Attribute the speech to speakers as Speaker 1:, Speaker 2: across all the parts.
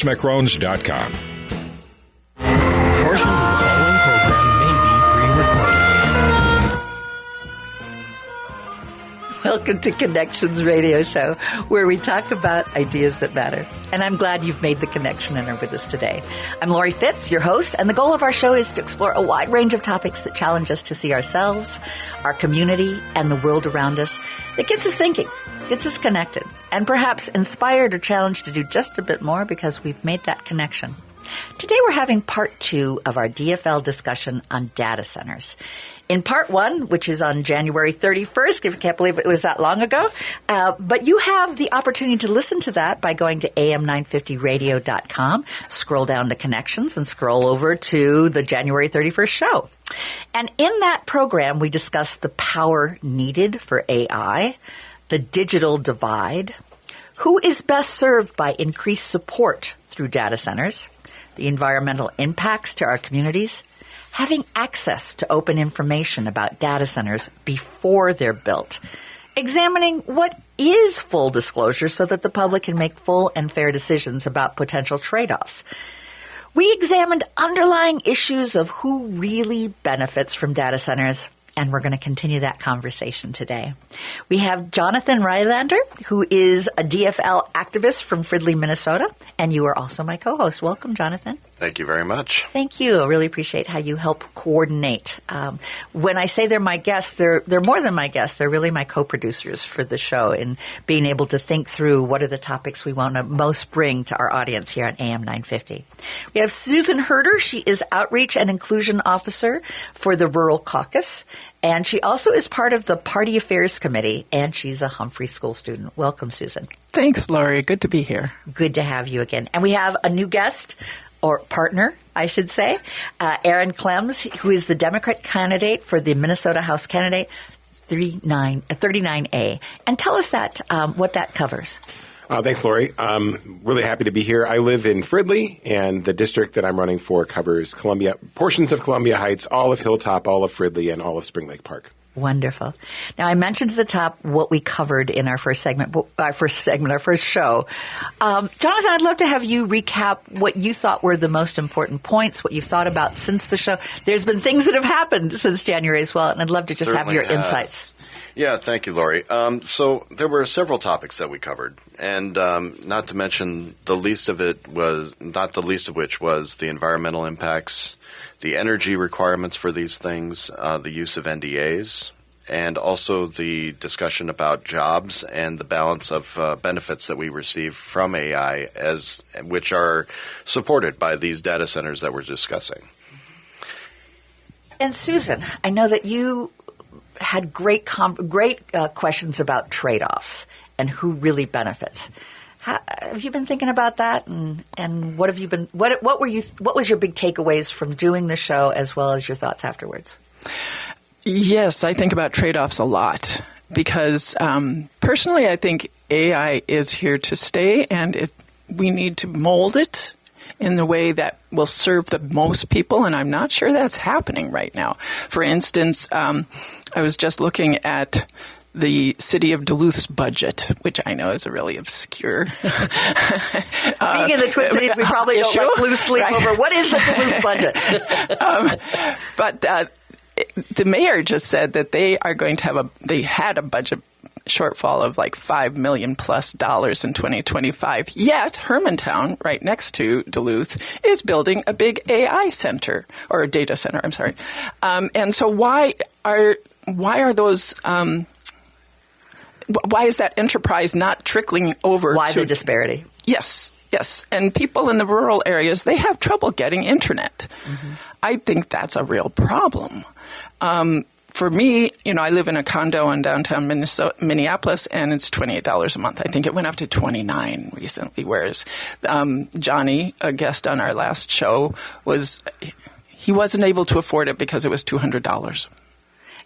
Speaker 1: TexMcRones.com.
Speaker 2: Portions of the following program may be pre-recorded.
Speaker 3: Welcome to Connections Radio Show, where we talk about ideas that matter. And I'm glad you've made the connection and are with us today. I'm Lori Fitz, your host, and the goal of our show is to explore a wide range of topics that challenge us to see ourselves, our community, and the world around us. That gets us thinking, gets us connected, and perhaps inspired or challenged to do just a bit more because we've made that connection. Today we're having part 2 of our DFL discussion on data centers. In part 1, which is on January 31st, if you can't believe it was that long ago, but you have the opportunity to listen to that by going to am950radio.com, scroll down to Connections, and scroll over to the January 31st show. And in that program, we discussed the power needed for AI, the digital divide, who is best served by increased support through data centers, the environmental impacts to our communities, having access to open information about data centers before they're built, examining what is full disclosure so that the public can make full and fair decisions about potential trade-offs. We examined underlying issues of who really benefits from data centers, and we're going to continue that conversation today. We have Jonathan Rylander, who is a DFL activist from Fridley, Minnesota, and you are also my co-host. Welcome, Jonathan.
Speaker 4: Thank you very much.
Speaker 3: Thank you. I really appreciate how you help coordinate. When I say they're my guests, they're more than my guests. They're really my co-producers for the show in being able to think through what are the topics we want to most bring to our audience here on AM 950. We have Susan Herder. She is Outreach and Inclusion Officer for the Rural Caucus. And she also is part of the Party Affairs Committee, and she's a Humphrey School student. Welcome, Susan.
Speaker 5: Thanks, Lori. Good to be here.
Speaker 3: Good to have you again. And we have a new guest, or partner, I should say, Aaron Clems, who is the Democrat candidate for the Minnesota House candidate 39A. And tell us that what that covers.
Speaker 6: Thanks, Lori. I'm really happy to be here. I live in Fridley, and the district that I'm running for covers portions of Columbia Heights, all of Hilltop, all of Fridley, and all of Spring Lake Park.
Speaker 3: Wonderful. Now, I mentioned at the top what we covered in our first show. Jonathan, I'd love to have you recap what you thought were the most important points, what you've thought about since the show. There's been things that have happened since January as well, and I'd love to just have your insights.
Speaker 4: Yeah, thank you, Lori. So there were several topics that we covered, and not to mention not the least of which was the environmental impacts, the energy requirements for these things, the use of NDAs, and also the discussion about jobs and the balance of benefits that we receive from AI, which are supported by these data centers that we're discussing.
Speaker 3: And Susan, I know that you had great questions about trade-offs and who really benefits. Have you been thinking about that, and what have you been? What was your big takeaways from doing the show, as well as your thoughts afterwards?
Speaker 5: Yes, I think about trade-offs a lot because personally, I think AI is here to stay, and we need to mold it in the way that will serve the most people, and I'm not sure that's happening right now. For instance, I was just looking at the city of Duluth's budget, which I know is a really obscure.
Speaker 3: Being in the Twin Cities, we probably don't lose sleep over what is the Duluth budget.
Speaker 5: But the mayor just said that they are going to they had a budget shortfall of like $5 million+ in 2025. Yet Hermantown, right next to Duluth, is building a big AI center, or a data center. I'm sorry. And so why are those? Why is that enterprise not trickling over?
Speaker 3: Why the disparity?
Speaker 5: Yes. And people in the rural areas, they have trouble getting internet. Mm-hmm. I think that's a real problem. For me, I live in a condo in downtown Minneapolis, and it's $28 a month. I think it went up to $29 recently, whereas Johnny, a guest on our last show, he wasn't able to afford it because it was $200.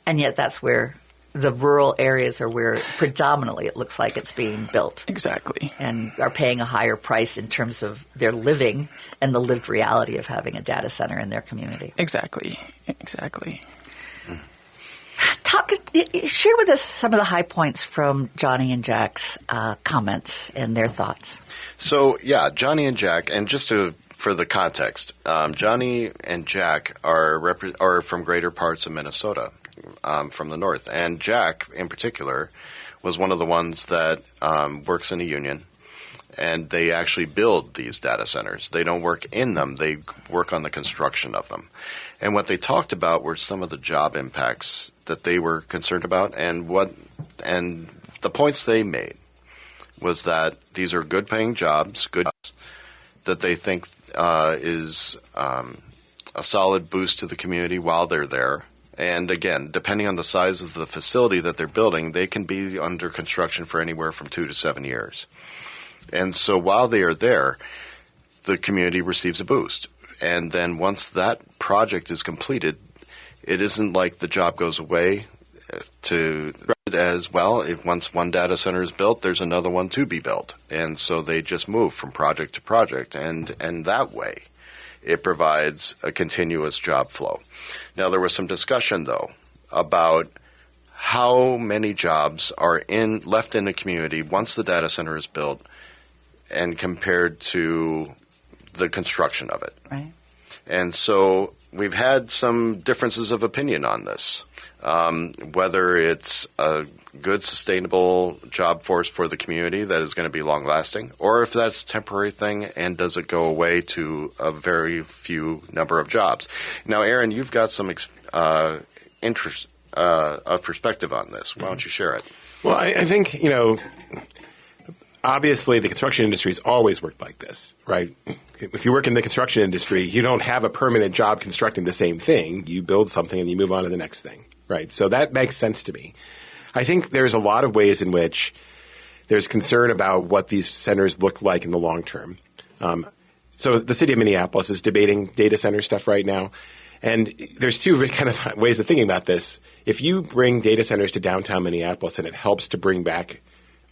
Speaker 3: And yet that's where the rural areas are where predominantly it looks like it's being built.
Speaker 5: Exactly.
Speaker 3: And are paying a higher price in terms of their living and the lived reality of having a data center in their community.
Speaker 5: Exactly.
Speaker 3: Share with us some of the high points from Johnny and Jack's comments and their thoughts.
Speaker 4: So, yeah, Johnny and Jack, and for the context, Johnny and Jack are from greater parts of Minnesota, from the north. And Jack, in particular, was one of the ones that works in a union, and they actually build these data centers. They don't work in them. They work on the construction of them. And what they talked about were some of the job impacts that they were concerned about, and the points they made was that these are good-paying jobs, that they think is a solid boost to the community while they're there. And again, depending on the size of the facility that they're building, they can be under construction for anywhere from 2 to 7 years. And so while they are there, the community receives a boost. And then once that project is completed, it isn't like the job goes away as well. If once one data center is built, there's another one to be built. And so they just move from project to project. And that way, it provides a continuous job flow. Now, there was some discussion, though, about how many jobs are left in the community once the data center is built and compared to the construction of it.
Speaker 3: Right.
Speaker 4: And so we've had some differences of opinion on this, whether it's a good, sustainable job force for the community that is going to be long-lasting, or if that's a temporary thing and does it go away to a very few number of jobs. Now, Aaron, you've got some interest of perspective on this. Why don't you share it?
Speaker 6: Well, I think, obviously the construction industry has always worked like this, right? If you work in the construction industry, you don't have a permanent job constructing the same thing. You build something and you move on to the next thing, right? So that makes sense to me. I think there's a lot of ways in which there's concern about what these centers look like in the long term. So the city of Minneapolis is debating data center stuff right now. And there's two kind of ways of thinking about this. If you bring data centers to downtown Minneapolis and it helps to bring back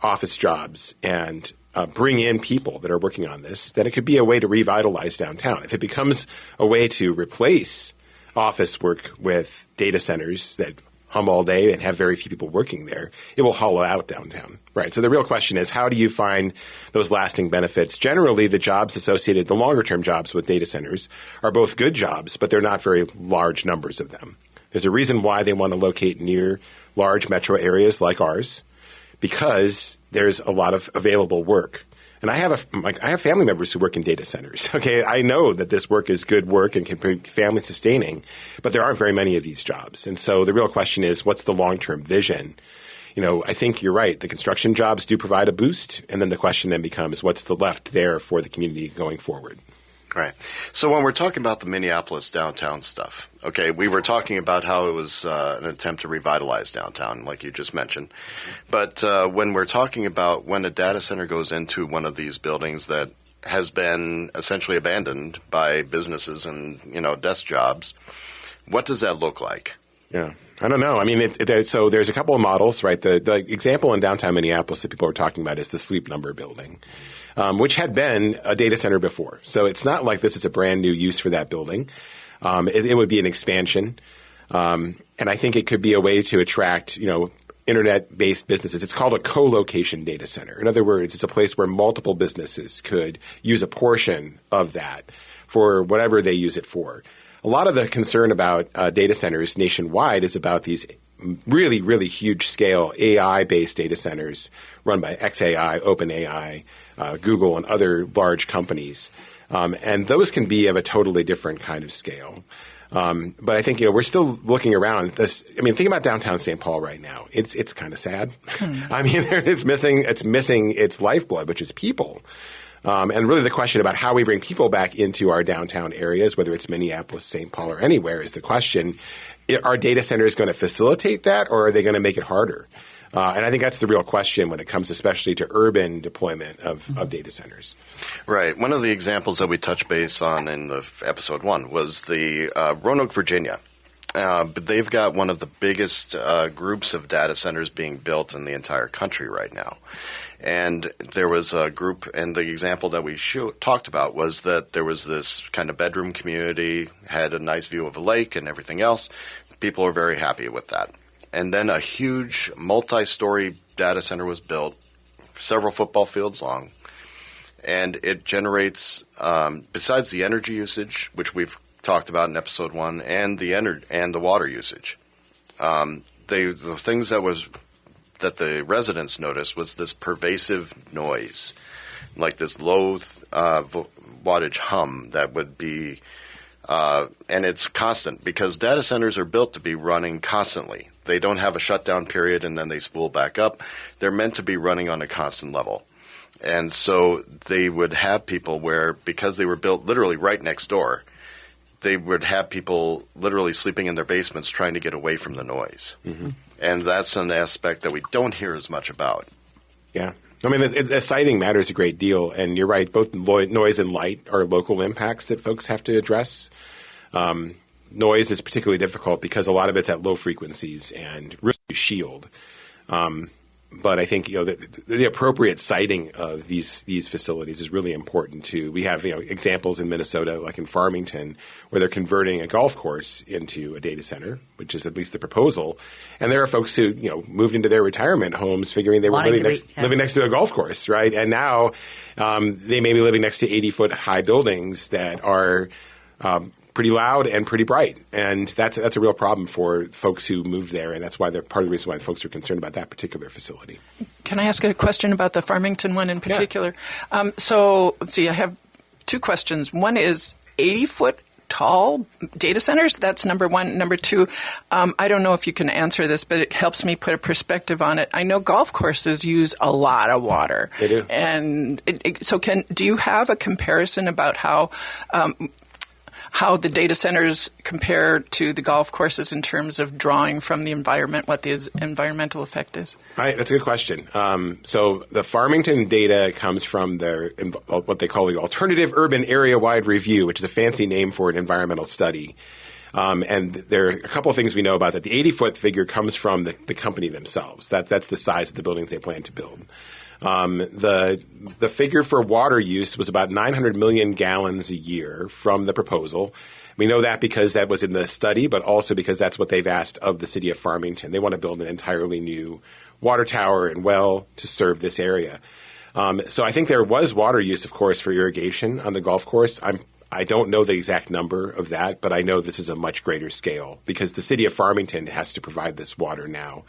Speaker 6: office jobs and bring in people that are working on this, then it could be a way to revitalize downtown. If it becomes a way to replace office work with data centers that hum all day and have very few people working there, it will hollow out downtown, right? So the real question is, how do you find those lasting benefits? Generally, the jobs associated, the longer-term jobs with data centers are both good jobs, but they're not very large numbers of them. There's a reason why they want to locate near large metro areas like ours, because there's a lot of available work. And I have family members who work in data centers. Okay, I know that this work is good work and can be family sustaining, but there aren't very many of these jobs. And so the real question is, what's the long-term vision? I think you're right. The construction jobs do provide a boost, and then the question then becomes, what's the left there for the community going forward?
Speaker 4: Right. So when we're talking about the Minneapolis downtown stuff, okay, we were talking about how it was an attempt to revitalize downtown, like you just mentioned. But when we're talking about when a data center goes into one of these buildings that has been essentially abandoned by businesses and, desk jobs, what does that look like?
Speaker 6: Yeah. I don't know. I mean, so there's a couple of models, right? The example in downtown Minneapolis that people are talking about is the Sleep Number building, which had been a data center before. So it's not like this is a brand new use for that building. It would be an expansion. And I think it could be a way to attract, internet-based businesses. It's called a co-location data center. In other words, it's a place where multiple businesses could use a portion of that for whatever they use it for. A lot of the concern about data centers nationwide is about these really, really huge-scale AI-based data centers run by xAI, OpenAI, Google, and other large companies. And those can be of a totally different kind of scale. But I think, we're still looking around this. I mean, think about downtown St. Paul right now. It's kind of sad. I mean, it's missing its lifeblood, which is people. And really the question about how we bring people back into our downtown areas, whether it's Minneapolis, St. Paul, or anywhere, is the question. Are data centers going to facilitate that, or are they going to make it harder? And I think that's the real question when it comes especially to urban deployment of data centers.
Speaker 4: Right. One of the examples that we touched base on in the episode 1 was the Roanoke, Virginia. But they've got one of the biggest groups of data centers being built in the entire country right now. And there was a group, and the example that we talked about was that there was this kind of bedroom community, had a nice view of a lake and everything else. People are very happy with that. and then a huge multi-story data center was built, several football fields long, and it generates, besides the energy usage, which we've talked about in episode 1, and the water usage. The things that the residents noticed was this pervasive noise, like this low wattage hum that would be, and it's constant because data centers are built to be running constantly. They don't have a shutdown period and then they spool back up. They're meant to be running on a constant level. And so they would have people where, because they were built literally right next door, they would have people literally sleeping in their basements trying to get away from the noise. Mm-hmm. And that's an aspect that we don't hear as much about.
Speaker 6: Yeah. I mean, the siting matters a great deal. And you're right, both noise and light are local impacts that folks have to address. Noise is particularly difficult because a lot of it's at low frequencies and really shield. But I think the appropriate siting of these facilities is really important too. We have examples in Minnesota, like in Farmington, where they're converting a golf course into a data center, which is at least the proposal. And there are folks who moved into their retirement homes, figuring they were living next to a golf course, right? And now they may be living next to 80-foot high buildings that are pretty loud and pretty bright, and that's a real problem for folks who move there, and that's why they're part of the reason why folks are concerned about that particular facility.
Speaker 5: Can I ask a question about the Farmington one in particular? Yeah. So let's see, I have two questions. One is 80-foot tall data centers. That's number one. Number two, I don't know if you can answer this, but it helps me put a perspective on it. I know golf courses use a lot of water.
Speaker 6: They do.
Speaker 5: And do you have a comparison about how the data centers compare to the golf courses in terms of drawing from the environment, what the environmental effect is?
Speaker 6: Right, that's a good question. So the Farmington data comes from what they call the Alternative Urban Area-Wide Review, which is a fancy name for an environmental study. And there are a couple of things we know about that. The 80-foot figure comes from the company themselves. That's the size of the buildings they plan to build. The figure for water use was about 900 million gallons a year from the proposal. We know that because that was in the study, but also because that's what they've asked of the city of Farmington. They want to build an entirely new water tower and well to serve this area. So I think there was water use, of course, for irrigation on the golf course. I don't know the exact number of that, but I know this is a much greater scale because the city of Farmington has to provide this water now.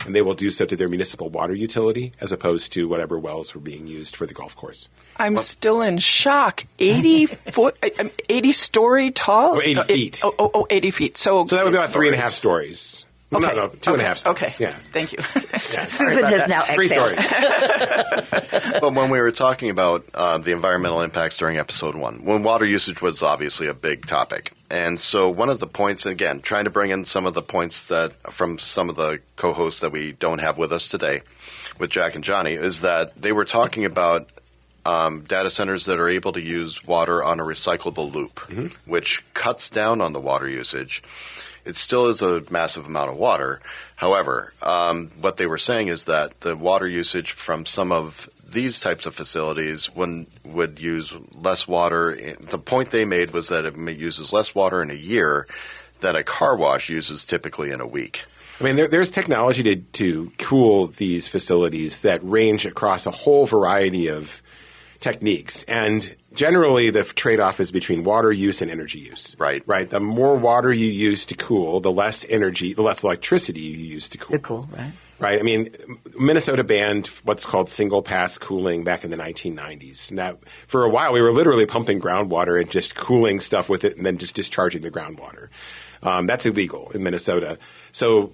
Speaker 6: And they will do so through their municipal water utility as opposed to whatever wells were being used for the golf course.
Speaker 5: I'm still in shock. 80-story tall?
Speaker 6: Oh, 80 feet.
Speaker 5: 80 feet. So
Speaker 6: that would be about 3.5 stories.
Speaker 5: Okay.
Speaker 6: No, 2.5 stories.
Speaker 5: Okay.
Speaker 6: Yeah.
Speaker 5: Thank you.
Speaker 3: Susan has now exhaled.
Speaker 6: 3 stories.
Speaker 4: But when we were talking about the environmental impacts during episode 1, when water usage was obviously a big topic. And so one of the points, again, trying to bring in some of the points that from some of the co-hosts that we don't have with us today, with Jack and Johnny, is that they were talking about data centers that are able to use water on a recyclable loop, which cuts down on the water usage. It still is a massive amount of water. However, what they were saying is that the water usage from some of these types of facilities would use less water. The point they made was that it uses less water in a year than a car wash uses typically in a week.
Speaker 6: I mean, there's technology to cool these facilities that range across a whole variety of techniques. And generally, the trade-off is between water use and energy use.
Speaker 4: Right.
Speaker 6: The more water you use to cool, the less electricity you use to cool.
Speaker 3: The cool, right.
Speaker 6: Right. I mean, Minnesota banned what's called single-pass cooling back in the 1990s. And that, for a while, we were literally pumping groundwater and just cooling stuff with it and then just discharging the groundwater. That's illegal in Minnesota. So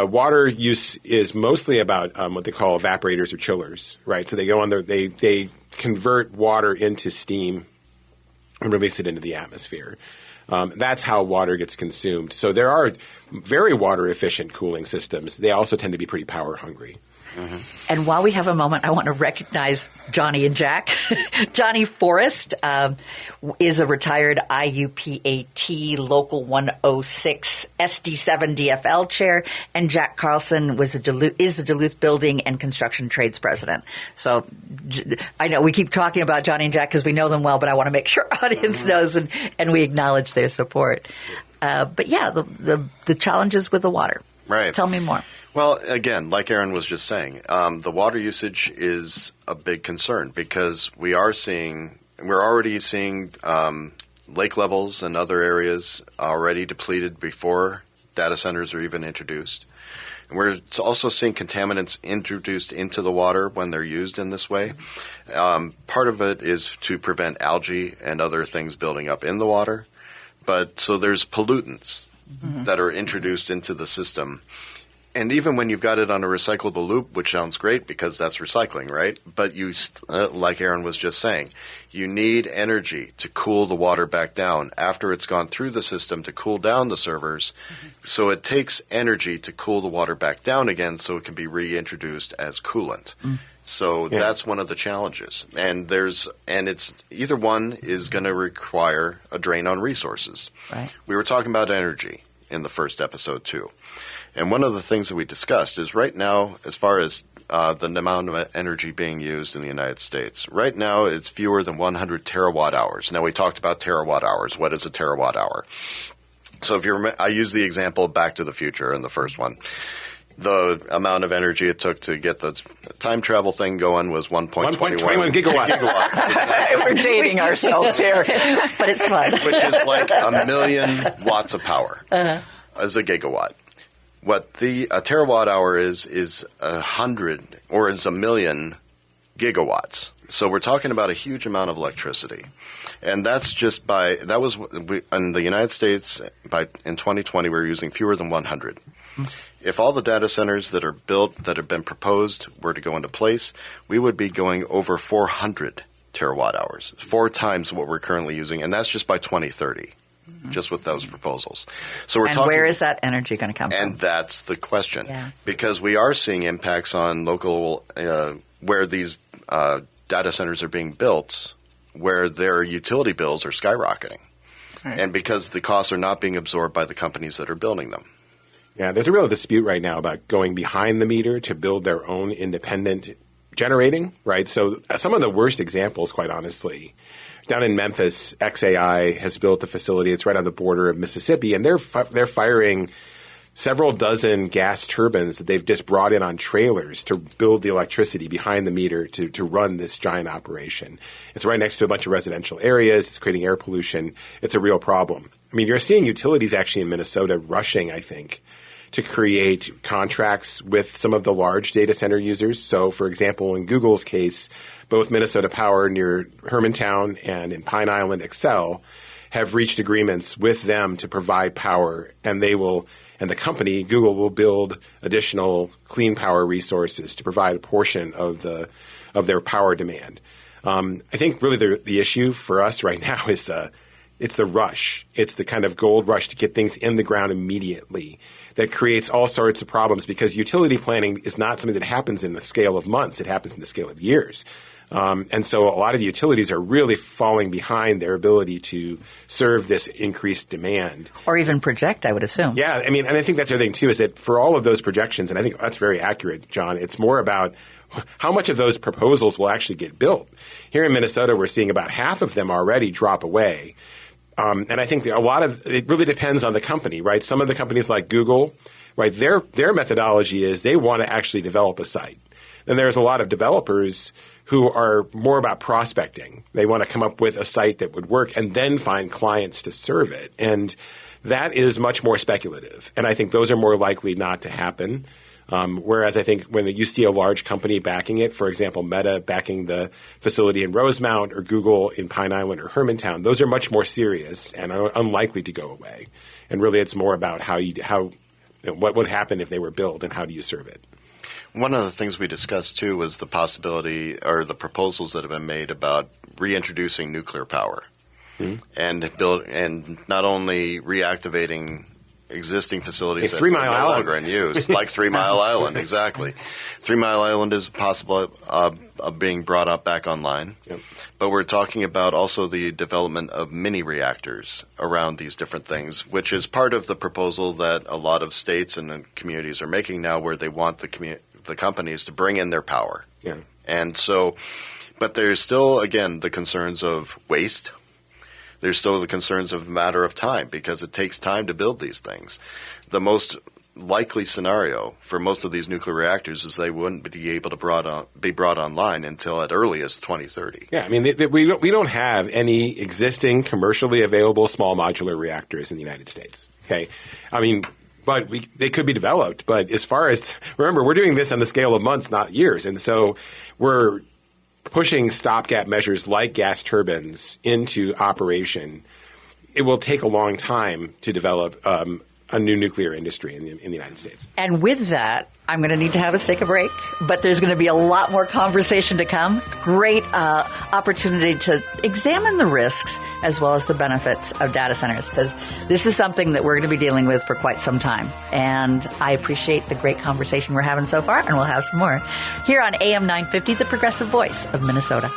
Speaker 6: water use is mostly about what they call evaporators or chillers, right? So they go on there, they convert water into steam and release it into the atmosphere. That's how water gets consumed. So there are very water-efficient cooling systems. They also tend to be pretty power-hungry.
Speaker 3: Mm-hmm. And while we have a moment, I want to recognize Johnny and Jack. Johnny Forrest is a retired IUPAT Local 106 SD7 DFL chair, and Jack Carlson is the Duluth Building and Construction Trades President. So I know we keep talking about Johnny and Jack because we know them well, but I want to make sure our audience knows and we acknowledge their support. But yeah, the challenges with the water.
Speaker 4: Right.
Speaker 3: Tell me more.
Speaker 4: Well, again, like Aaron was just saying, the water usage is a big concern because we're already seeing lake levels and other areas already depleted before data centers are even introduced. And we're also seeing contaminants introduced into the water when they're used in this way. Part of it is to prevent algae and other things building up in the water. But so there's pollutants that are introduced into the system. And even when you've got it on a recyclable loop, which sounds great because that's recycling, right? But you, like Aaron was just saying, you need energy to cool the water back down after it's gone through the system to cool down the servers. So it takes energy to cool the water back down again so it can be reintroduced as coolant. So that's one of the challenges. And it's either one is going to require a drain on resources.
Speaker 3: Right.
Speaker 4: We were talking about energy in the first episode too. And one of the things that we discussed is right now, as far as the amount of energy being used in the United States, right now it's fewer than 100 terawatt hours. Now, we talked about terawatt hours. What is a terawatt hour? So if you remember, I used the example of Back to the Future in the first one. The amount of energy it took to get the time travel thing going was 1.21
Speaker 6: gigawatts.
Speaker 5: We're dating ourselves here.
Speaker 3: But it's fun.
Speaker 4: Which is like 1 million watts of power as a gigawatt. What a terawatt hour is 100 or is 1 million gigawatts. So we're talking about a huge amount of electricity. And that's just in the United States, in 2020, we were using fewer than 100. If all the data centers that are built, that have been proposed, were to go into place, we would be going over 400 terawatt hours, 4 times what we're currently using. And that's just by 2030. Just with those proposals. So we're talking.
Speaker 3: Where is that energy going to come from?
Speaker 4: And that's the question.
Speaker 3: Yeah.
Speaker 4: Because we are seeing impacts on local, where these data centers are being built, where their utility bills are skyrocketing.
Speaker 5: Right.
Speaker 4: And because the costs are not being absorbed by the companies that are building them.
Speaker 6: Yeah, there's a real dispute right now about going behind the meter to build their own independent generating, right? So some of the worst examples, quite honestly, down in Memphis, XAI has built a facility. It's right on the border of Mississippi, and they're firing several dozen gas turbines that they've just brought in on trailers to build the electricity behind the meter to run this giant operation. It's right next to a bunch of residential areas. It's creating air pollution. It's a real problem. I mean, you're seeing utilities actually in Minnesota rushing, I think, to create contracts with some of the large data center users. So, for example, in Google's case, both Minnesota Power near Hermantown and in Pine Island, Xcel, have reached agreements with them to provide power, and the company, Google, will build additional clean power resources to provide a portion of their power demand. I think really the issue for us right now is it's the rush. It's the kind of gold rush to get things in the ground immediately that creates all sorts of problems because utility planning is not something that happens in the scale of months. It happens in the scale of years. And so a lot of the utilities are really falling behind their ability to serve this increased demand.
Speaker 3: Or even project, I would assume.
Speaker 6: Yeah, I mean, and I think that's the other thing, too, is that for all of those projections, and I think that's very accurate, John, it's more about how much of those proposals will actually get built. Here in Minnesota, we're seeing about half of them already drop away. And I think it really depends on the company, right? Some of the companies like Google, right, their methodology is they want to actually develop a site. Then there's a lot of developers who are more about prospecting. They want to come up with a site that would work and then find clients to serve it. And that is much more speculative. And I think those are more likely not to happen. Whereas I think when you see a large company backing it, for example, Meta backing the facility in Rosemount or Google in Pine Island or Hermantown, those are much more serious and are unlikely to go away. And really it's more about what would happen if they were built and how do you serve it.
Speaker 4: One of the things we discussed, too, was the possibility or the proposals that have been made about reintroducing nuclear power and not only reactivating existing facilities that are no longer in use, like 3 Mile Island, exactly. 3 Mile Island is possible of being brought up back online. Yep. But we're talking about also the development of mini reactors around these different things, which is part of the proposal that a lot of states and communities are making now where they want the companies to bring in their power.
Speaker 6: Yeah.
Speaker 4: And so, but there's still, again, the concerns of waste. There's still the concerns of a matter of time because it takes time to build these things. The most likely scenario for most of these nuclear reactors is they wouldn't be able to be brought online until at earliest 2030.
Speaker 6: Yeah, I mean, we don't have any existing commercially available small modular reactors in the United States. Okay, I mean, but they could be developed. But as far as remember, we're doing this on the scale of months, not years, and so we're pushing stopgap measures like gas turbines into operation. It will take a long time to develop a new nuclear industry in the United States.
Speaker 3: And with that, I'm going to need to have us take a break, but there's going to be a lot more conversation to come. Great opportunity to examine the risks as well as the benefits of data centers, because this is something that we're going to be dealing with for quite some time. And I appreciate the great conversation we're having so far, and we'll have some more here on AM 950, the progressive voice of Minnesota.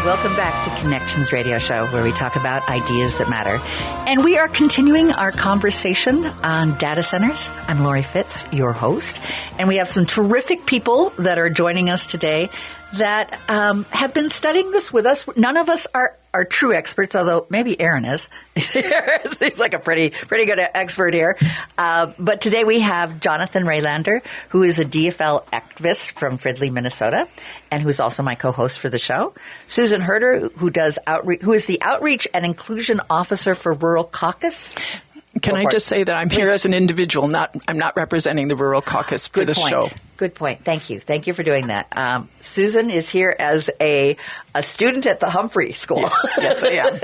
Speaker 3: Welcome back to Connections Radio Show, where we talk about ideas that matter. And we are continuing our conversation on data centers. I'm Lori Fitz, your host. And we have some terrific people that are joining us today that have been studying this with us. None of us are true experts, although maybe Aaron is. He's like a pretty good expert here. But today we have Jonathan Raylander, who is a DFL activist from Fridley, Minnesota, and who's also my co-host for the show. Susan Herder, who is the Outreach and Inclusion Officer for Rural Caucus.
Speaker 5: Can I just say that I'm here as an individual, I'm not representing the Rural Caucus for this show.
Speaker 3: Good point. Thank you. Thank you for doing that. Susan is here as a student at the Humphrey School.
Speaker 5: Yes, I am.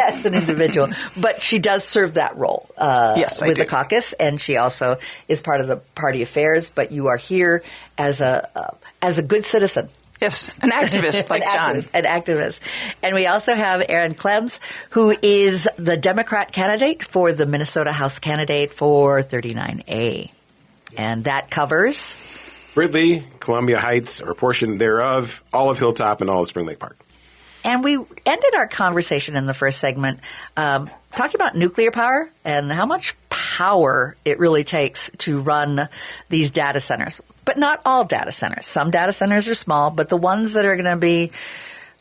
Speaker 3: As an individual. But she does serve that role with the caucus, and she also is part of the party affairs. But you are here as a good citizen.
Speaker 5: Yes, an activist like John.
Speaker 3: An activist. And we also have Aaron Clems, who is the Democrat candidate for the Minnesota House candidate for 39A. And that covers
Speaker 6: Fridley, Columbia Heights, or a portion thereof, all of Hilltop, and all of Spring Lake Park.
Speaker 3: And we ended our conversation in the first segment talking about nuclear power and how much power it really takes to run these data centers. But not all data centers. Some data centers are small, but the ones that are going to be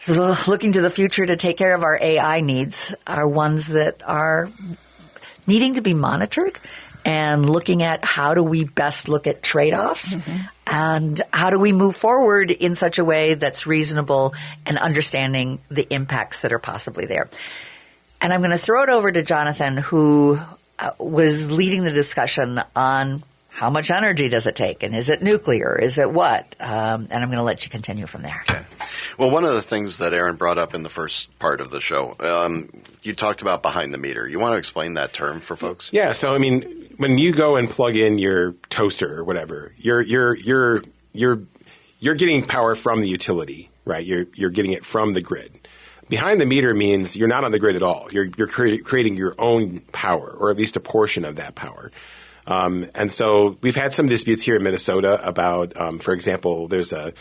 Speaker 3: looking to the future to take care of our AI needs are ones that are needing to be monitored and looking at how do we best look at trade-offs and how do we move forward in such a way that's reasonable and understanding the impacts that are possibly there. And I'm going to throw it over to Jonathan, who was leading the discussion on how much energy does it take, and is it nuclear? Is it what? And I'm going to let you continue from there.
Speaker 4: Okay. Well, one of the things that Aaron brought up in the first part of the show, you talked about behind the meter. You want to explain that term for folks?
Speaker 6: Yeah. So, I mean, when you go and plug in your toaster or whatever, you're getting power from the utility, right? You're getting it from the grid. Behind the meter means you're not on the grid at all. You're creating your own power, or at least a portion of that power. And so we've had some disputes here in Minnesota about, for example, there's a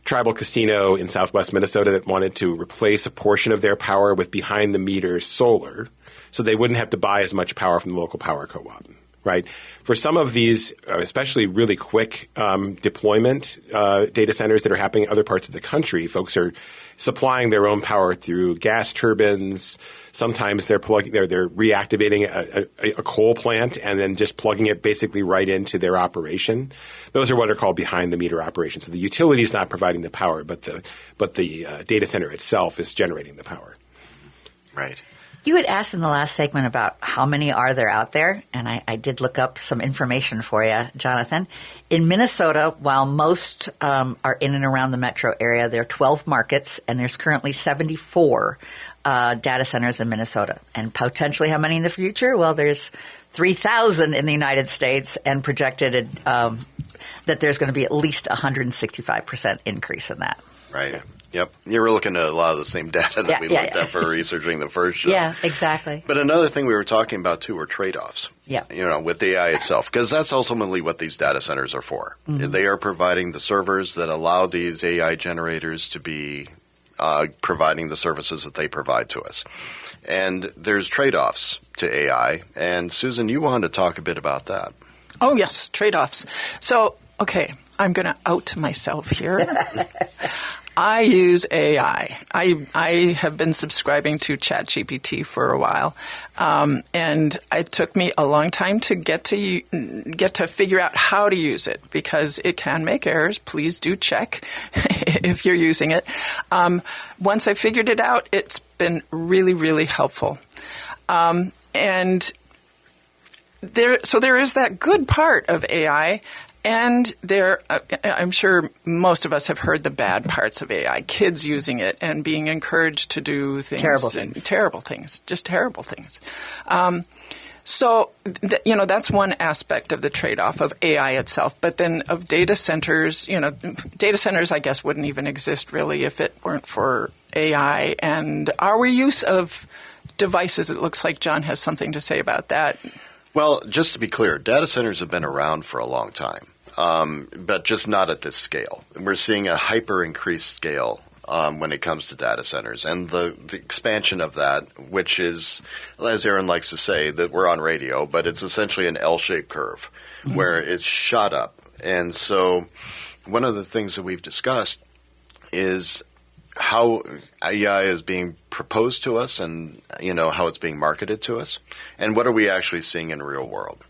Speaker 6: tribal casino in southwest Minnesota that wanted to replace a portion of their power with behind-the-meter solar so they wouldn't have to buy as much power from the local power co-op, right? For some of these, especially really quick deployment data centers that are happening in other parts of the country, folks are supplying their own power through gas turbines. Sometimes they're reactivating a coal plant and then just plugging it basically right into their operation. Those are what are called behind the meter operations. So the utility is not providing the power, but the data center itself is generating the power.
Speaker 4: Right.
Speaker 3: You had asked in the last segment about how many are there out there, and I did look up some information for you, Jonathan. In Minnesota, while most are in and around the metro area, there are 12 markets, and there's currently 74 data centers in Minnesota. And potentially how many in the future? Well, there's 3,000 in the United States, and projected that there's going to be at least 165% increase in that.
Speaker 4: Right. Yeah. Yep. You were looking at a lot of the same data that we looked at for researching the first show.
Speaker 3: Yeah, exactly.
Speaker 4: But another thing we were talking about, too, were trade-offs.
Speaker 3: Yeah.
Speaker 4: With the AI itself, because that's ultimately what these data centers are for. Mm-hmm. They are providing the servers that allow these AI generators to be providing the services that they provide to us. And there's trade-offs to AI. And, Susan, you wanted to talk a bit about that.
Speaker 5: Oh, yes, trade-offs. So, okay, I'm going to out myself here. I use AI. I have been subscribing to ChatGPT for a while, and it took me a long time to get to figure out how to use it because it can make errors. Please do check if you're using it. Once I figured it out, it's been really, really helpful. And there is that good part of AI. And I'm sure most of us have heard the bad parts of AI, kids using it and being encouraged to do things. Terrible things, just terrible things. So, that's one aspect of the trade-off of AI itself. But then of data centers, data centers, I guess, wouldn't even exist really if it weren't for AI. And our use of devices, it looks like John has something to say about that.
Speaker 4: Well, just to be clear, data centers have been around for a long time, but just not at this scale. We're seeing a hyper-increased scale when it comes to data centers. And the expansion of that, which is, as Aaron likes to say, that we're on radio, but it's essentially an L-shaped curve where it's shot up. And so one of the things that we've discussed is how AI is being proposed to us and, how it's being marketed to us, and what are we actually seeing in the real world.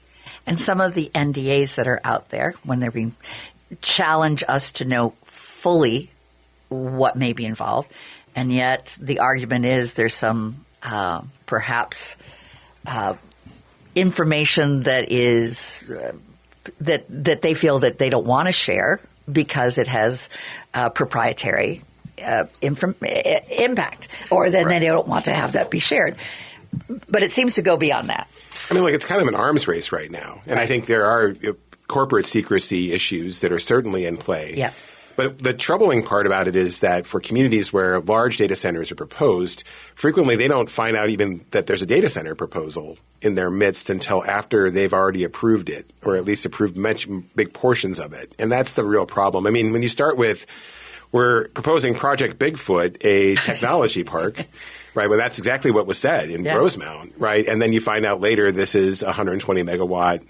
Speaker 3: And some of the NDAs that are out there, when they're being challenge us to know fully what may be involved, and yet the argument is there's some perhaps information that is that they feel that they don't want to share because it has proprietary impact, or then they don't want to have that be shared. But it seems to go beyond that.
Speaker 6: I mean, it's kind of an arms race right now. And I think there are corporate secrecy issues that are certainly in play.
Speaker 3: Yeah.
Speaker 6: But the troubling part about it is that for communities where large data centers are proposed, frequently they don't find out even that there's a data center proposal in their midst until after they've already approved it, or at least approved big portions of it. And that's the real problem. I mean, when you start with, we're proposing Project Bigfoot, a technology park, right? Well, that's exactly what was said in Rosemount, right? And then you find out later this is a 120 megawatt,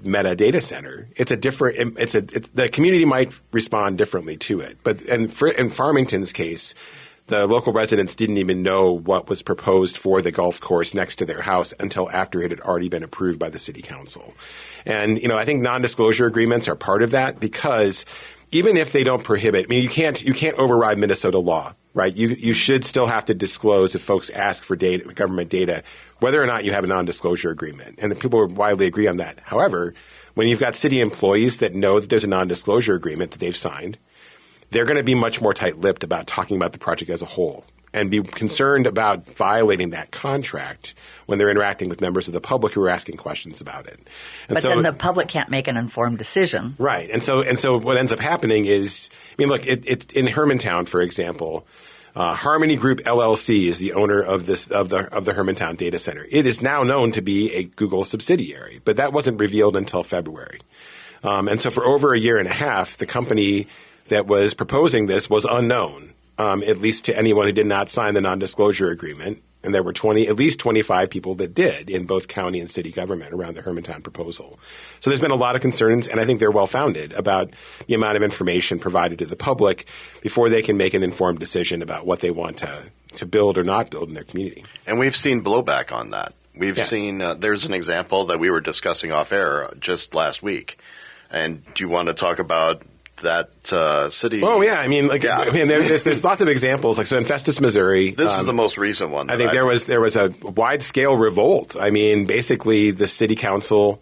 Speaker 6: Meta data center. It's a different. The community might respond differently to it. But in Farmington's case, the local residents didn't even know what was proposed for the golf course next to their house until after it had already been approved by the city council. And I think non-disclosure agreements are part of that because even if they don't prohibit, I mean, you can't override Minnesota law, right? You should still have to disclose if folks ask for data, government data, whether or not you have a non-disclosure agreement. And people widely agree on that. However, when you've got city employees that know that there's a non-disclosure agreement that they've signed, they're going to be much more tight-lipped about talking about the project as a whole and be concerned about violating that contract when they're interacting with members of the public who are asking questions about it. And
Speaker 3: but then the public can't make an informed decision.
Speaker 6: Right. And so what ends up happening is, I mean, look, it's in Hermantown, for example, Harmony Group LLC is the owner of the Hermantown data center. It is now known to be a Google subsidiary, but that wasn't revealed until February. And so for over a year and a half, the company that was proposing this was unknown, at least to anyone who did not sign the non-disclosure agreement. And there were at least 25 people that did in both county and city government around the Hermantown proposal. So there's been a lot of concerns, and I think they're well-founded about the amount of information provided to the public before they can make an informed decision about what they want to build or not build in their community.
Speaker 4: And we've seen blowback on that. We've seen there's an example that we were discussing off air just last week. And do you want to talk about that city?
Speaker 6: Oh yeah, I mean, there's lots of examples. Like so, in Festus, Missouri,
Speaker 4: this is the most recent one.
Speaker 6: I think there was a wide scale revolt. I mean, basically, the city council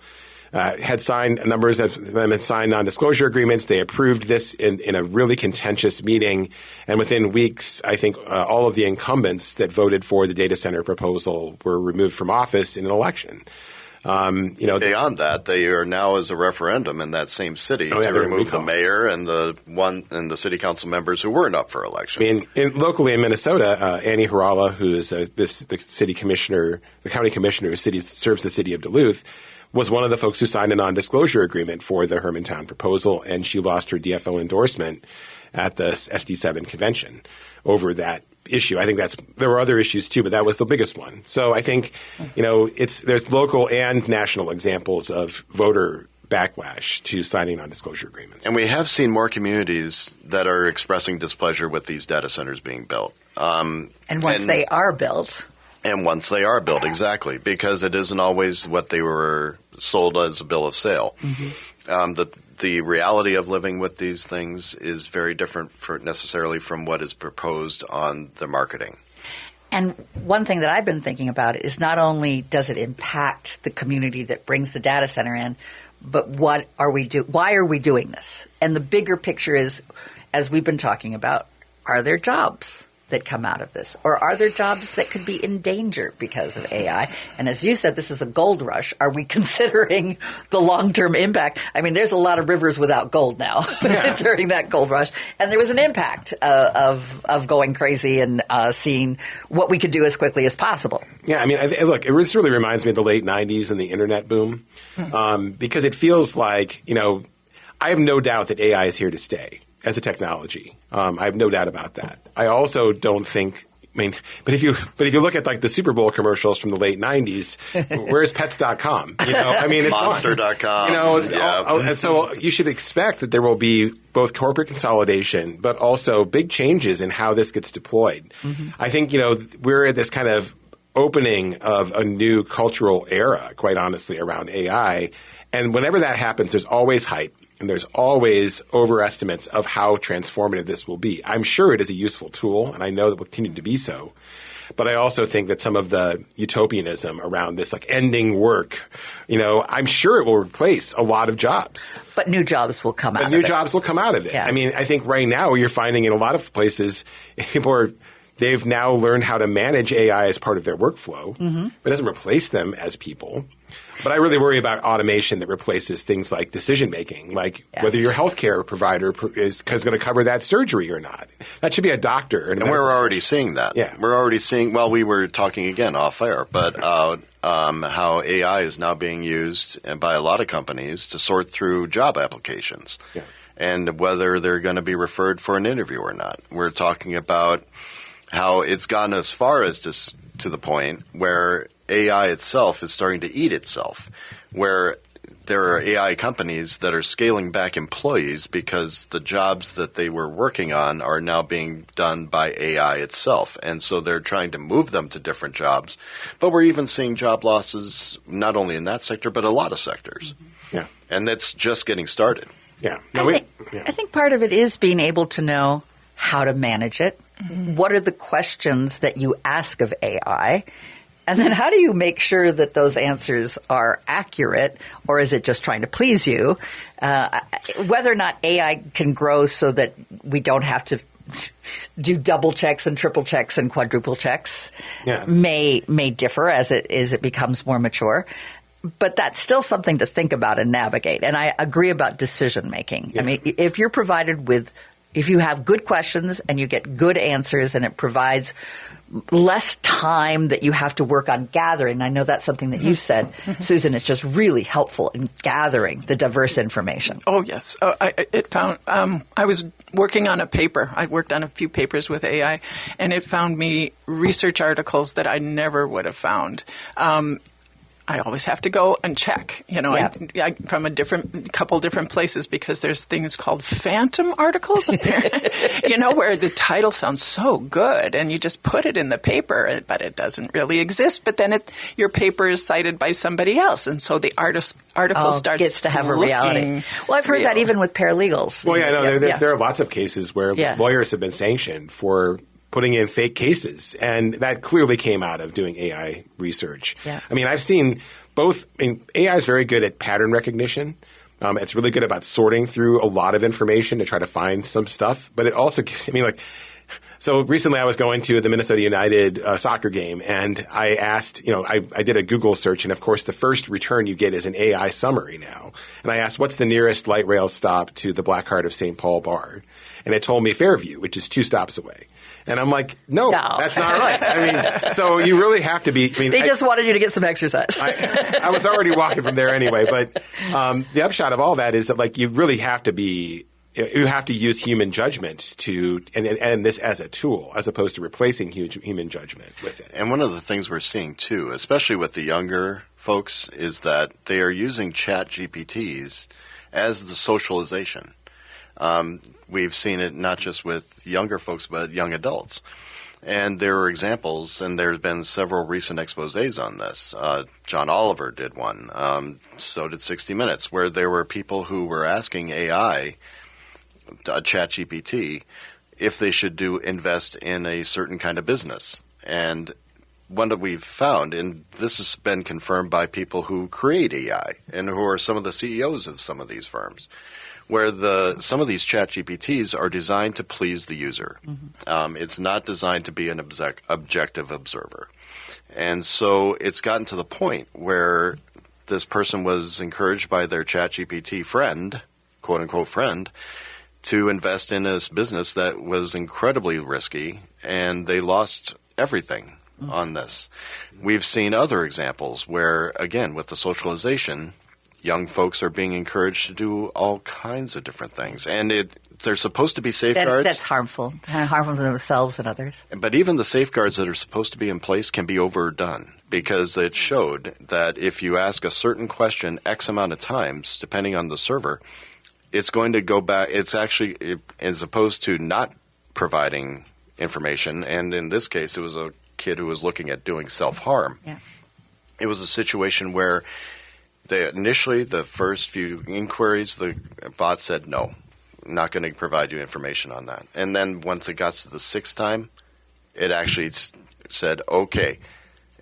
Speaker 6: had signed numbers of them had signed non-disclosure agreements. They approved this in a really contentious meeting, and within weeks, I think all of the incumbents that voted for the data center proposal were removed from office in an election.
Speaker 4: Beyond that, they are now as a referendum in that same city to remove the mayor and the city council members who weren't up for election.
Speaker 6: I mean, locally in Minnesota, Annie Harala, who is the city commissioner, the county commissioner who serves the city of Duluth, was one of the folks who signed a non-disclosure agreement for the Hermantown proposal, and she lost her DFL endorsement at the SD7 convention over that issue. I think there were other issues too, but that was the biggest one. So I think, there's local and national examples of voter backlash to signing non-disclosure agreements.
Speaker 4: And we have seen more communities that are expressing displeasure with these data centers being built.
Speaker 3: And once they are built.
Speaker 4: And once they are built, exactly, because it isn't always what they were sold as a bill of sale. The reality of living with these things is very different necessarily from what is proposed on the marketing.
Speaker 3: And one thing that I've been thinking about is not only does it impact the community that brings the data center in, but why are we doing this? And the bigger picture is, as we've been talking about, are there jobs that come out of this? Or are there jobs that could be in danger because of AI? And as you said, this is a gold rush. Are we considering the long-term impact? I mean, there's a lot of rivers without gold now during that gold rush. And there was an impact of going crazy and seeing what we could do as quickly as possible.
Speaker 6: Yeah, I mean, look, this really reminds me of the late 90s and the internet boom because it feels like, I have no doubt that AI is here to stay as a technology. I have no doubt about that. I also don't think. But if you look at like the Super Bowl commercials from the late 90s, where's Pets.com? It's
Speaker 4: Monster.com.
Speaker 6: And so you should expect that there will be both corporate consolidation, but also big changes in how this gets deployed. I think we're at this kind of opening of a new cultural era, quite honestly, around AI. And whenever that happens, there's always hype. And there's always overestimates of how transformative this will be. I'm sure it is a useful tool, and I know that will continue to be so. But I also think that some of the utopianism around this, like ending work, I'm sure it will replace a lot of jobs.
Speaker 3: But new jobs will come out of it.
Speaker 6: New jobs will come out of it.
Speaker 3: Yeah.
Speaker 6: I think right now you're finding in a lot of places they've now learned how to manage AI as part of their workflow. But it doesn't replace them as people. But I really worry about automation that replaces things like decision-making, like whether your healthcare provider is going to cover that surgery or not. That should be a doctor.
Speaker 4: And we're already seeing that.
Speaker 6: Yeah.
Speaker 4: We're already seeing, we were talking again off air, but how AI is now being used by a lot of companies to sort through job applications and whether they're going to be referred for an interview or not. We're talking about how it's gotten as far as to the point where AI itself is starting to eat itself, where there are AI companies that are scaling back employees because the jobs that they were working on are now being done by AI itself. And so they're trying to move them to different jobs. But we're even seeing job losses not only in that sector, but a lot of sectors.
Speaker 6: Yeah.
Speaker 4: And that's just getting started.
Speaker 6: Yeah.
Speaker 3: I think part of it is being able to know how to manage it. What are the questions that you ask of AI? And then how do you make sure that those answers are accurate, or is it just trying to please you? Whether or not AI can grow so that we don't have to do double checks and triple checks and quadruple checks may differ as it becomes more mature. But that's still something to think about and navigate. And I agree about decision making. Yeah. I mean, if you're provided with – if you have good questions and you get good answers and it provides – less time that you have to work on gathering. I know that's something that you said, Susan. It's just really helpful in gathering the diverse information.
Speaker 5: Oh, yes. I was working on a paper. I worked on a few papers with AI, and it found me research articles that I never would have found. I always have to go and check, I from a couple different places, because there's things called phantom articles, where the title sounds so good and you just put it in the paper, but it doesn't really exist. But then your paper is cited by somebody else, and so the article starts
Speaker 3: gets to have a reality. Well, I've heard that even with paralegals.
Speaker 6: Well, there are lots of cases where lawyers have been sanctioned for putting in fake cases, and that clearly came out of doing AI research. Yeah. I mean, I've seen both. AI is very good at pattern recognition. It's really good about sorting through a lot of information to try to find some stuff, but it also gives, so recently I was going to the Minnesota United soccer game, and I asked, I did a Google search, and of course the first return you get is an AI summary now. And I asked, what's the nearest light rail stop to the Black Heart of St. Paul Bar? And it told me Fairview, which is 2 stops away. And I'm like, no, that's not right. So you really have to be.
Speaker 3: They just wanted you to get some exercise.
Speaker 6: I was already walking from there anyway. But the upshot of all that is that you really have to be you have to use human judgment to and this as a tool, as opposed to replacing human judgment with it.
Speaker 4: And one of the things we're seeing too, especially with the younger folks, is that they are using chat GPTs as the socialization. We've seen it not just with younger folks, but young adults. And there are examples, and there's been several recent exposés on this. John Oliver did one. So did 60 Minutes, where there were people who were asking AI, ChatGPT, if they should invest in a certain kind of business. And one that we've found, and this has been confirmed by people who create AI and who are some of the CEOs of some of these firms, where some of these chat GPTs are designed to please the user. Mm-hmm. It's not designed to be an objective observer. And so it's gotten to the point where this person was encouraged by their chat GPT friend, quote-unquote friend, to invest in this business that was incredibly risky, and they lost everything on this. We've seen other examples where, again, with the socialization, young folks are being encouraged to do all kinds of different things. And there's supposed to be safeguards.
Speaker 3: That's harmful to themselves and others.
Speaker 4: But even the safeguards that are supposed to be in place can be overdone, because it showed that if you ask a certain question X amount of times, depending on the server, it's going to go back. It's actually, as opposed to not providing information, and in this case it was a kid who was looking at doing self-harm.
Speaker 3: Yeah.
Speaker 4: It was a situation where initially the first few inquiries, the bot said, no, not going to provide you information on that. And then once it got to the sixth time, it actually said, okay.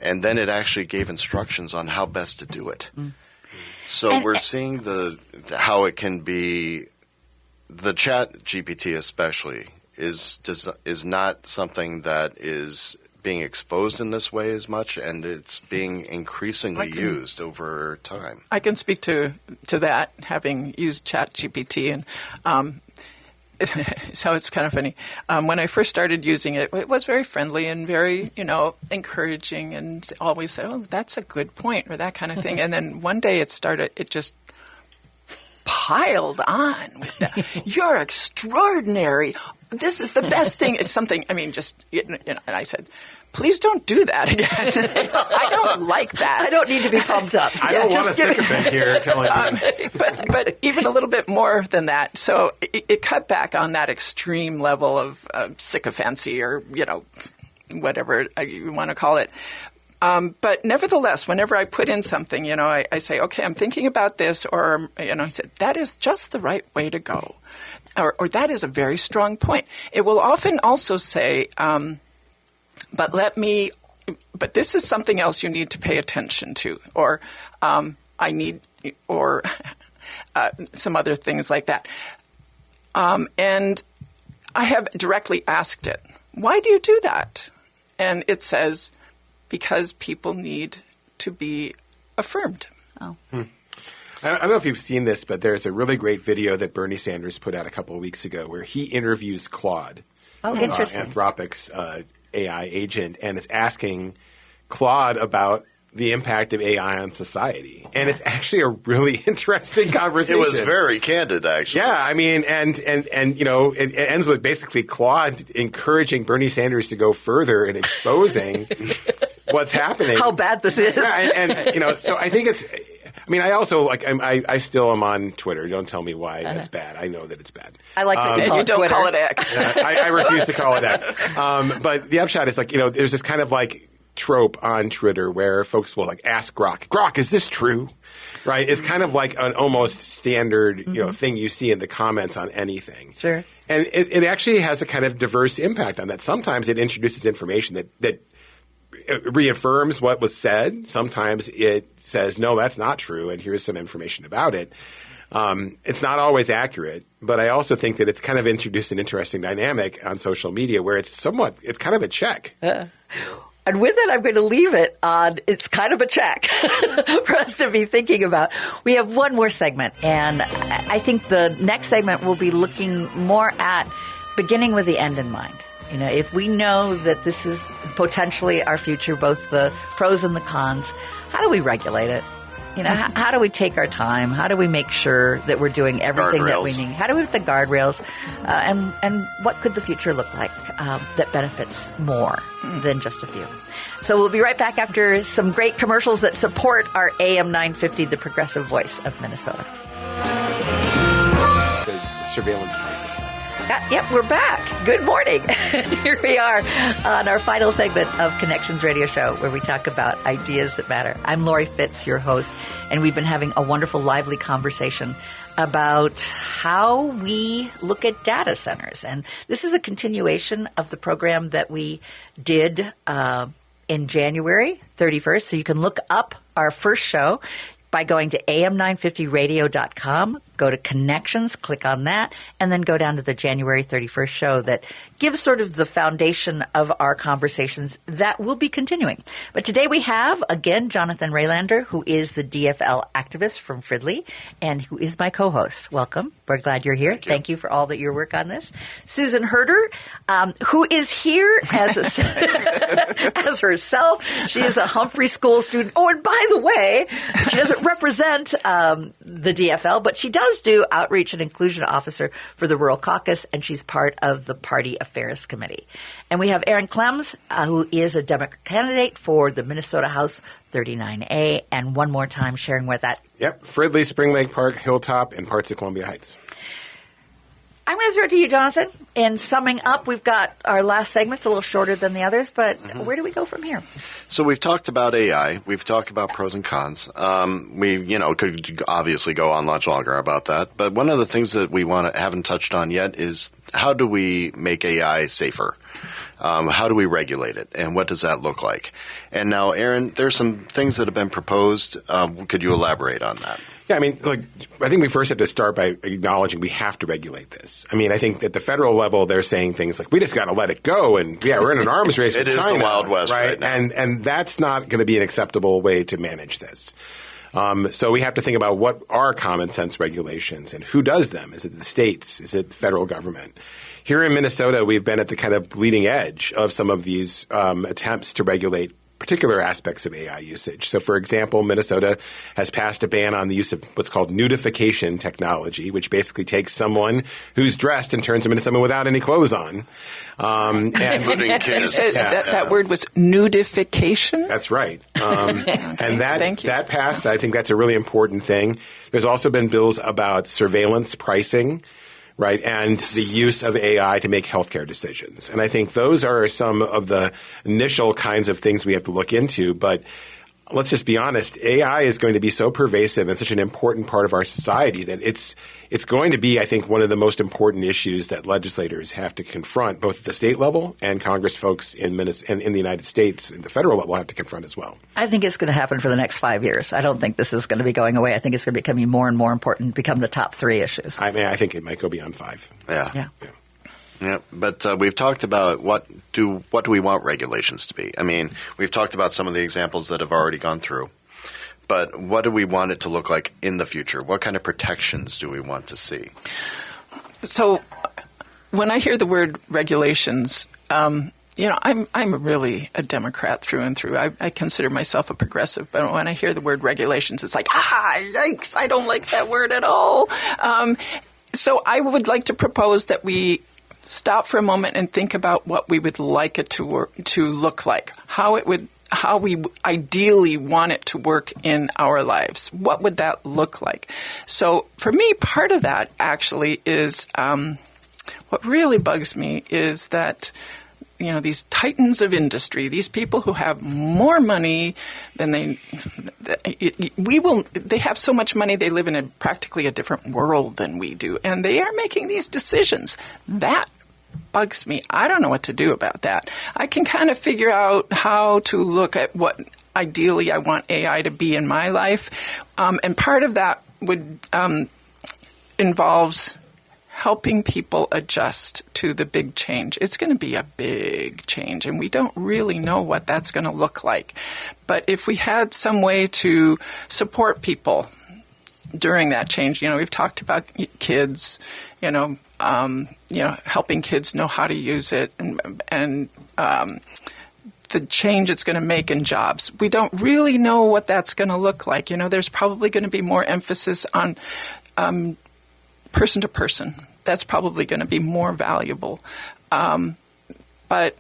Speaker 4: And then it actually gave instructions on how best to do it. Mm. So we're seeing how it can be, the chat GPT especially is not something that is being exposed in this way as much, and it's being increasingly used over time.
Speaker 5: I can speak to that, having used ChatGPT, and so it's kind of funny. When I first started using it, it was very friendly and very, encouraging, and always said, "Oh, that's a good point," or that kind of thing. And then one day it just piled on with that. You're extraordinary. This is the best thing. It's something, and I said, please don't do that again. I don't like that.
Speaker 3: I don't need to be pumped up.
Speaker 6: I don't want a sycophant here telling me.
Speaker 5: But even a little bit more than that. So it cut back on that extreme level of sycophancy, or, whatever you want to call it. But nevertheless, whenever I put in something, I say, okay, I'm thinking about this, or, I said, that is just the right way to go. Or that is a very strong point. It will often also say, but this is something else you need to pay attention to, or some other things like that. And I have directly asked it, why do you do that? And it says, because people need to be affirmed.
Speaker 3: Oh.
Speaker 6: I don't know if you've seen this, but there's a really great video that Bernie Sanders put out a couple of weeks ago where he interviews Claude,
Speaker 3: interesting.
Speaker 6: Anthropic's AI agent, and is asking Claude about the impact of AI on society. And it's actually a really interesting conversation.
Speaker 4: It was very candid, actually.
Speaker 6: Yeah, it ends with basically Claude encouraging Bernie Sanders to go further in exposing what's happening.
Speaker 3: How bad this is.
Speaker 6: So I think it's – I also I still am on Twitter. Don't tell me why that's bad. I know that it's bad.
Speaker 3: I like that you
Speaker 5: don't call it X.
Speaker 6: I refuse to call it X. But the upshot is there's this kind of trope on Twitter where folks will ask Grok, is this true? Right? It's kind of like an almost standard thing you see in the comments on anything.
Speaker 3: Sure.
Speaker 6: And it actually has a kind of diverse impact on that. Sometimes it introduces information that reaffirms what was said. Sometimes it says, no, that's not true, and here's some information about it. It's not always accurate, but I also think that it's kind of introduced an interesting dynamic on social media where it's kind of a check.
Speaker 3: And with it, I'm going to leave it on it's kind of a check for us to be thinking about. We have one more segment, and I think the next segment will be looking more at beginning with the end in mind. If we know that this is potentially our future, both the pros and the cons, how do we regulate it? You know, how do we take our time? How do we make sure that we're doing everything that we
Speaker 4: Guardrails.
Speaker 3: need? How do we put the guardrails? And what could the future look like that benefits more than just a few? So we'll be right back after some great commercials that support our AM 950, the progressive voice of Minnesota.
Speaker 6: The surveillance crisis.
Speaker 3: Yep, we're back. Good morning. Here we are on our final segment of Connections Radio Show, where we talk about ideas that matter. I'm Lori Fitz, your host, and we've been having a wonderful, lively conversation about how we look at data centers. And this is a continuation of the program that we did in January 31st. So you can look up our first show by going to am950radio.com, go to Connections, click on that, and then go down to the January 31st show that gives sort of the foundation of our conversations that will be continuing. But today we have, again, Jonathan Raylander, who is the DFL activist from Fridley, and who is my co-host. Welcome. We're glad you're here. Thank you for all that your work on this. Susan Herder, who is here as as herself. She is a Humphrey School student. Oh, and by the way, she doesn't represent the DFL, but she does do outreach and inclusion officer for the Rural Caucus, and she's part of the Party Affairs Committee. And we have Aaron Clems, who is a Democrat candidate for the Minnesota House 39A, and one more time sharing with that.
Speaker 6: Yep, Fridley, Spring Lake Park, Hilltop, and parts of Columbia Heights.
Speaker 3: I'm going to throw it to you, Jonathan. In summing up, we've got our last segment's a little shorter than the others, but where do we go from here?
Speaker 4: So we've talked about AI. We've talked about pros and cons. We, could obviously go on much longer about that. But one of the things that we haven't touched on yet is how do we make AI safer? How do we regulate it, and what does that look like? And now, Aaron, there's some things that have been proposed. Could you elaborate on that?
Speaker 6: Yeah, I mean, I think we first have to start by acknowledging we have to regulate this. I mean, I think at the federal level, they're saying things like, we just got to let it go, and we're in an arms race with
Speaker 4: It is
Speaker 6: China,
Speaker 4: the Wild West right now.
Speaker 6: And that's not going to be an acceptable way to manage this. So we have to think about what are common sense regulations and who does them. Is it the states? Is it the federal government? Here in Minnesota, we've been at the kind of bleeding edge of some of these attempts to regulate particular aspects of AI usage. So, for example, Minnesota has passed a ban on the use of what's called nudification technology, which basically takes someone who's dressed and turns them into someone without any clothes on.
Speaker 4: Including kids.
Speaker 5: That word was nudification?
Speaker 6: That's right. And
Speaker 5: Thank you.
Speaker 6: that passed. I think that's a really important thing. There's also been bills about surveillance pricing, right, and the use of AI to make healthcare decisions. And I think those are some of the initial kinds of things we have to look into. But let's just be honest, AI is going to be so pervasive and such an important part of our society that it's going to be, I think, one of the most important issues that legislators have to confront, both at the state level and Congress folks in the United States and the federal level have to confront as well.
Speaker 3: I think it's going to happen for the next 5 years. I don't think this is going to be going away. I think it's going to be becoming more and more important, become the top 3 issues.
Speaker 6: I mean, I think it might go beyond 5.
Speaker 4: Yeah. But we've talked about what do we want regulations to be? I mean, we've talked about some of the examples that have already gone through. But what do we want it to look like in the future? What kind of protections do we want to see?
Speaker 5: So when I hear the word regulations, I'm really a Democrat through and through. I consider myself a progressive, but when I hear the word regulations, it's like, yikes, I don't like that word at all. So I would like to propose that we stop for a moment and think about what we would like it to look like, how we ideally want it to work in our lives. What would that look like? So for me, part of that actually is what really bugs me is that these titans of industry, these people who have more money than they have so much money they live in practically a different world than we do, and they are making these decisions. That bugs me. I don't know what to do about that. I can kind of figure out how to look at what ideally I want AI to be in my life, and part of that would involves helping people adjust to the big change. It's going to be a big change, and we don't really know what that's going to look like. But if we had some way to support people during that change, we've talked about kids, helping kids know how to use it, and the change it's going to make in jobs. We don't really know what that's going to look like. There's probably going to be more emphasis on person to person. That's probably going to be more valuable. But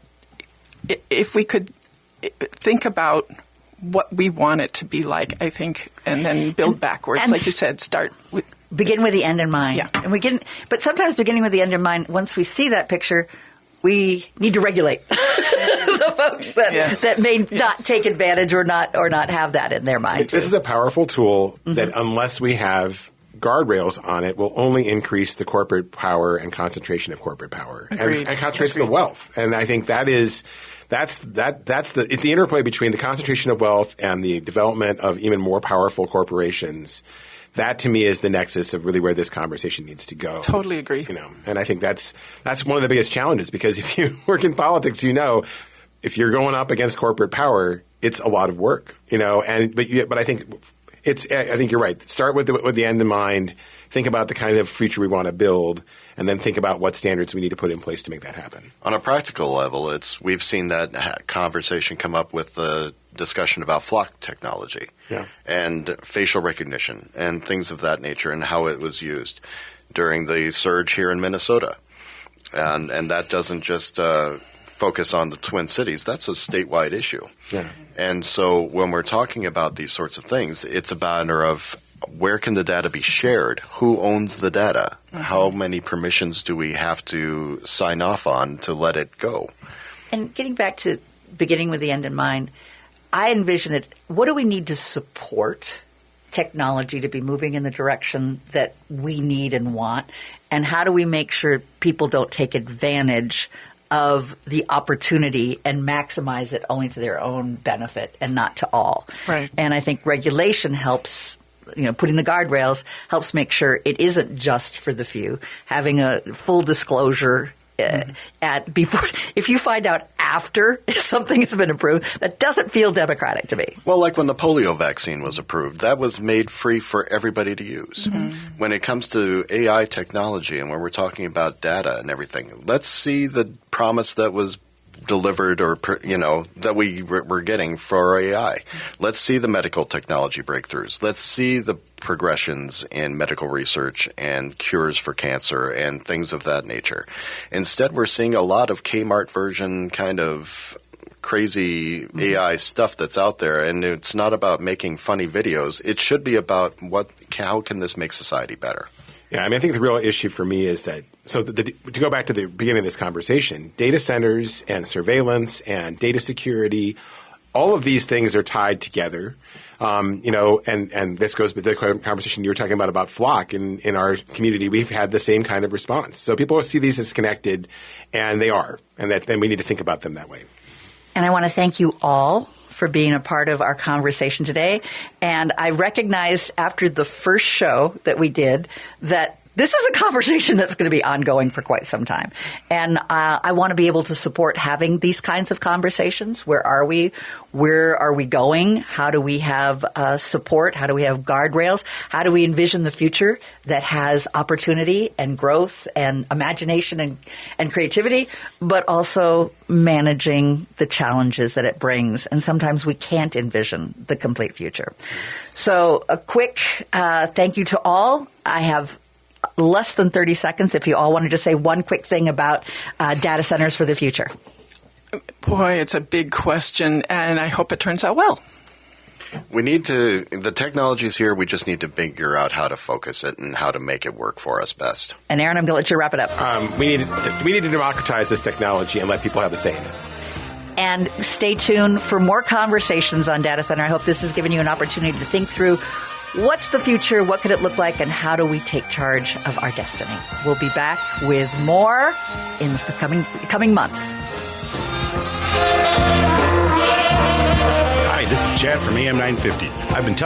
Speaker 5: if we could think about what we want it to be like, I think, and then build backwards,
Speaker 3: and
Speaker 5: like you said, start with.
Speaker 3: Begin with the end in mind.
Speaker 5: Yeah.
Speaker 3: And but sometimes beginning with the end in mind, once we see that picture, we need to regulate the folks that may not take advantage or not have that in their mind.
Speaker 6: This is a powerful tool that, unless we have guardrails on it, will only increase the corporate power and concentration of corporate power and concentration of wealth. And I think that's the interplay between the concentration of wealth and the development of even more powerful corporations. That, to me, is the nexus of really where this conversation needs to go.
Speaker 5: Totally agree.
Speaker 6: And I think that's one of the biggest challenges, because if you work in politics, if you're going up against corporate power, it's a lot of work. But I think you're right. Start with the end in mind. Think about the kind of future we want to build, and then think about what standards we need to put in place to make that happen.
Speaker 4: On a practical level, we've seen that conversation come up with the discussion about flock technology and facial recognition and things of that nature, and how it was used during the surge here in Minnesota. And that doesn't just focus on the Twin Cities. That's a statewide issue.
Speaker 6: Yeah.
Speaker 4: And so when we're talking about these sorts of things, it's a matter of where can the data be shared? Who owns the data? How many permissions do we have to sign off on to let it go?
Speaker 3: And getting back to beginning with the end in mind, I envision it, what do we need to support technology to be moving in the direction that we need and want? And how do we make sure people don't take advantage of the opportunity and maximize it only to their own benefit and not to all?
Speaker 5: Right.
Speaker 3: And I think regulation helps, putting the guardrails helps make sure it isn't just for the few. Having a full disclosure if you find out after something has been approved, that doesn't feel democratic to me.
Speaker 4: Well, like when the polio vaccine was approved, that was made free for everybody to use. When it comes to AI technology and when we're talking about data and everything, let's see the promise that was delivered or, that we were getting for AI. Let's see the medical technology breakthroughs. Let's see the progressions in medical research and cures for cancer and things of that nature. Instead, we're seeing a lot of Kmart version kind of crazy AI stuff that's out there, and it's not about making funny videos. It should be about how can this make society better?
Speaker 6: Yeah, I think the real issue for me is that, to go back to the beginning of this conversation, data centers and surveillance and data security, all of these things are tied together. And this goes with the conversation you were talking about Flock. In our community, we've had the same kind of response. So people see these as connected, and they are, and then we need to think about them that way.
Speaker 3: And I want to thank you all for being a part of our conversation today. And I recognized after the first show that we did that this is a conversation that's going to be ongoing for quite some time. And I want to be able to support having these kinds of conversations. Where are we? Where are we going? How do we have support? How do we have guardrails? How do we envision the future that has opportunity and growth and imagination and creativity, but also managing the challenges that it brings? And sometimes we can't envision the complete future. So a quick thank you to all. I have less than 30 seconds if you all want to just say one quick thing about data centers for the future.
Speaker 5: Boy, it's a big question, and I hope it turns out well.
Speaker 4: The technology's here, we just need to figure out how to focus it and how to make it work for us best.
Speaker 3: And Aaron, I'm going to let you wrap it up.
Speaker 6: We need to democratize this technology and let people have a say in it.
Speaker 3: And stay tuned for more conversations on data center. I hope this has given you an opportunity to think through what's the future, what could it look like, and how do we take charge of our destiny? We'll be back with more in the coming months.
Speaker 1: Hi, this is Chad from AM 950. I've been